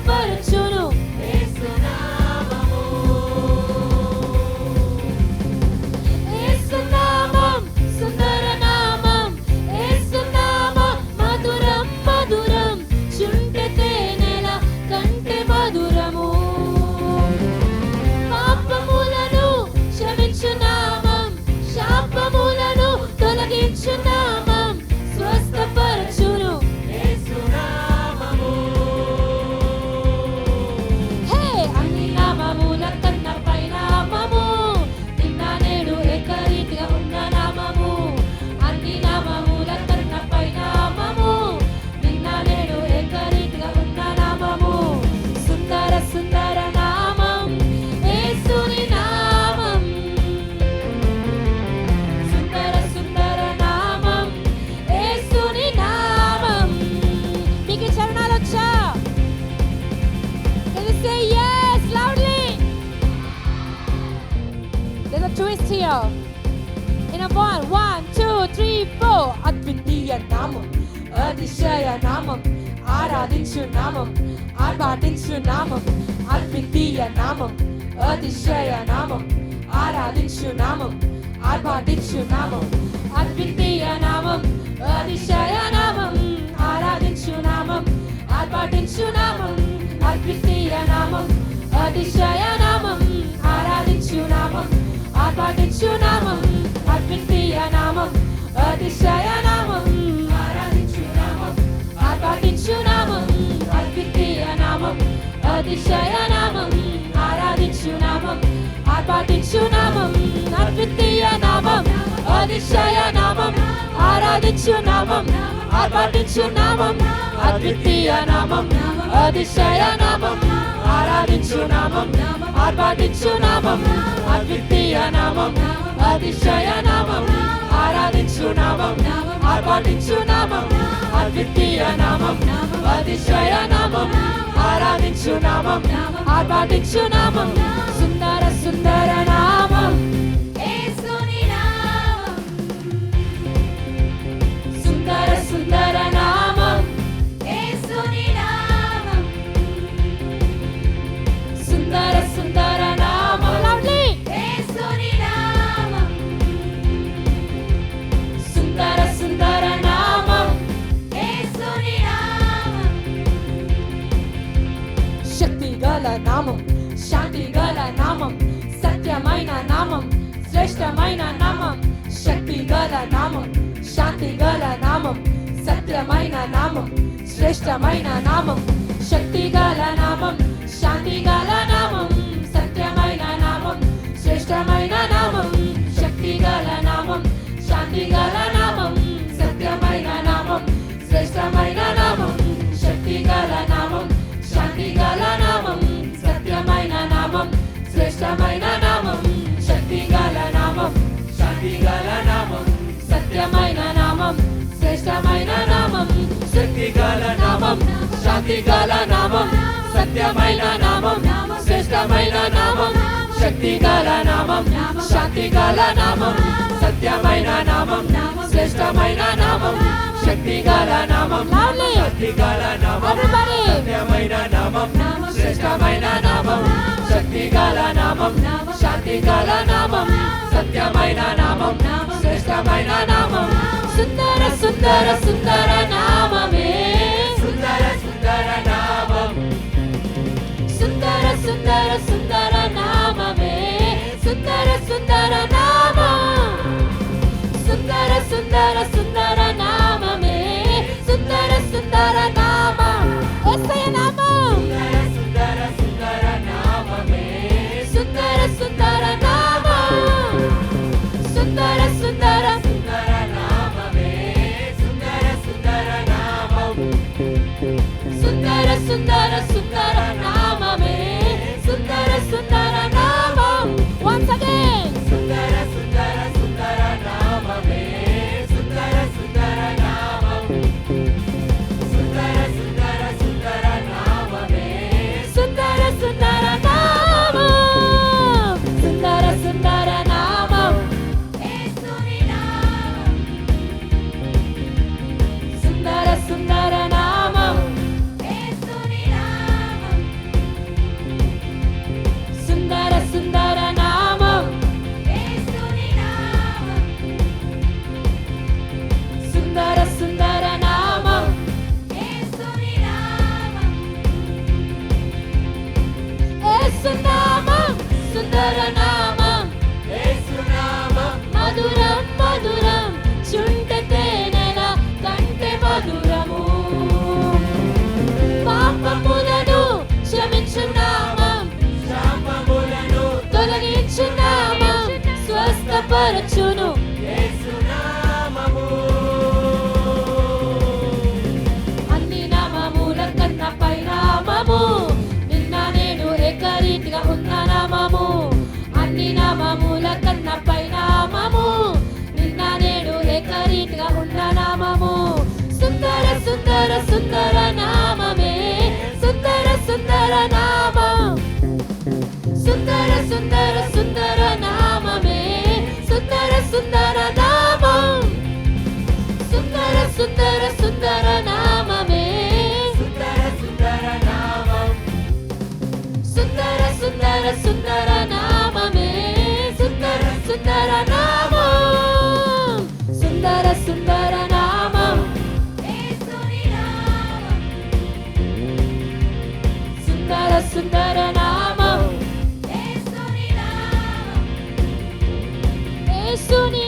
స్వస్థపరచును. యేసునామం సుందర నామం, యేసునామం మధురం మధురం, చుంటె తేనెల కంటే మధురము. పాపములను క్షమించు నామం, శాపములను తొలగించు నామం, స్వస్థపరచును. హే అన్ని నామముల కన్నా పై నామము, నిన్న నేడు ఏకరీతిగా ఉన్న నామము. అన్ని నామముల కన్నా పై నామము, నిన్న నేడు ఏకరీతిగా ఉన్న నామము. సుందర సుందర నామం యేసుని నామం, సుందర సుందర నామం యేసుని నామం. మీకు ఈ చరణాలు వచ్చా? Can you say yes loudly? There's a twist here. In a 1, 2, 3, 4. అద్వితీయ నామం, అతిశయ నామం, ఆరాధించు నామం, ఆర్భాటించు నామం. అద్వితీయ నామం, అతిశయ నామం, ఆరాధించు నామం, ఆర్భాటించు నామం. అద్వితీయ నామం, అతిశయ నామం, ఆరాధించు నామం, ఆర్భాటించు నామం. అద్వితీయ నామం, అతిశయ నామం, ఆరాధించు నామం, ఆర్భాటించు నామం. అద్వితీయ నామం, అతిశయ నామం, ఆరాధించు నామం, ఆర్భాటించు నామం. అద్వితీయ నామం, అతిశయ నామం, ఆరాధించు నామం, ఆర్భాటించు నామం. అద్వితీయ నామం, అతిశయ నామం, ఆరాధించు నామం, ఆర్భాటించు నామం. అద్వితీయ నామం, అతిశయ నామం, ఆరాధించు నామం, ఆర్భాటించు నామం. అద్వితీయ నామం, అతిశయ నామం, ఆరాధించు నామం, ఆర్భాటించు నామం. అద్వితీయ నామం, అతిశయ నామం, ఆరాధించు నామం, ఆర్భాటించు నామం. సుందర సుందర నామం యేసుని నామం, సుందర సుందర నామం యేసుని నామం, సుందర సుందర నామం యేసుని నామం, సుందర సుందర నామం యేసుని నామం. శక్తి గల నామం, శాంతి గల నామం, సత్యమైన నామం, శ్రేష్టమైన నామం. శక్తి గల నామం, శాంతి గల నామం, సత్యమైన నామం, శ్రేష్టమైన నామం. శక్తి గల నామం, శాంతి గల నామం, సత్యమైన నామం, శ్రేష్టమైన నామం. శక్తి గల నామం, శాంతి గల నామం, సత్యమైన నామం, శ్రేష్టమైన నామం. శక్తి గల నామం, శాంతి గల నామం, సత్యమైన నామం, శ్రేష్టమైన నామం. శక్తి గల నామం, శాంతి గల నామం, సత్యమైన నామం, శ్రేష్టమైన నామం. శక్తి గల నామం, శాంతి గల నామం, సత్యమైన నామం, శ్రేష్టమైన నామం. శక్తి గల నామం, శాంతి గల నామం, సత్యమైన నామం, శ్రేష్టమైన నామం. శక్తి గల నామం, శాంతి గల నామం, సత్యమైన నామం, శ్రేష్టమైన నామం. శక్తి గల నామం, శాంతి గల నామం, సత్యమైన నామం, శ్రేష్టమైన నామం. సుందర సుందర సుందర నామమే, సుందర సుందర నామం, సుందర సుందర సుందర నామమే, సుందర సుందర నామం, సుందర సుందర సుందర నామమే, సుందర సుందర నామం యేసయ్య నామం. సుందర సుందర నామమే, సుందర సుందర నామం, సుందర సుందర సుందర నామమే, సుందర సుందర నామం. సుందర నామమే సుందర సుందర నామం సుందర సుందర సుందర నామమే సుందర సుందర నామం సుందర సుందర సుందర నామమే సుందర సుందర నామం సుందర సుందర సుందర నామమే సుందర సుందర నామం సుందర సుందర నామం యేసుని నామం సుందర సుందర నామం యేసుని నామం యేసుని